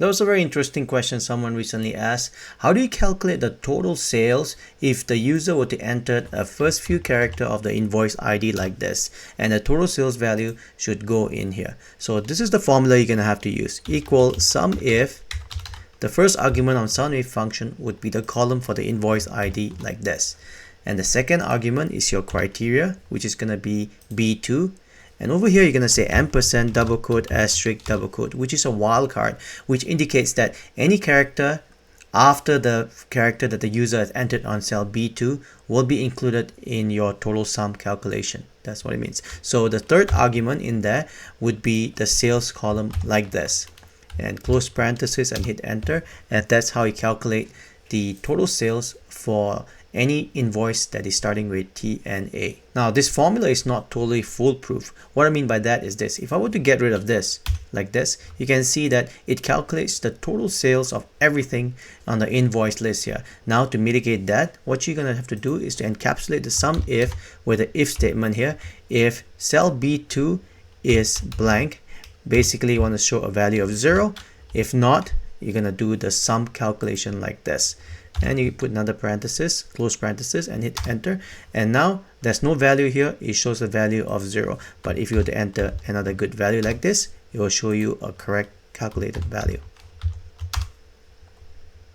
That was a very interesting question someone recently asked. How do you calculate the total sales if the user were to enter a first few character of the invoice ID like this, and the total sales value should go in here? So this is the formula you're going to have to use. Equal Sumif. The first argument on Sumif function would be the column for the invoice ID like this. And the second argument is your criteria, which is going to be B2. And over here, you're going to say ampersand double quote asterisk double quote, which is a wildcard, which indicates that any character after the character that the user has entered on cell B2 will be included in your total sum calculation. That's what it means. So the third argument in there would be the sales column like this. And close parenthesis and hit enter. And that's how you calculate the total sales for any invoice that is starting with TNA. Now this formula is not totally foolproof. What I mean by that is this: if I were to get rid of this like this, you can see that it calculates the total sales of everything on the invoice list here. Now to mitigate that, what you're gonna have to do is to encapsulate the sum if with the if statement here. If cell B2 is blank, basically you want to show a value of 0. If not, you're gonna do the sum calculation like this. And you put another parenthesis, close parenthesis, and hit enter. And now there's no value here. It shows a value of 0. But if you were to enter another good value like this, it will show you a correct calculated value.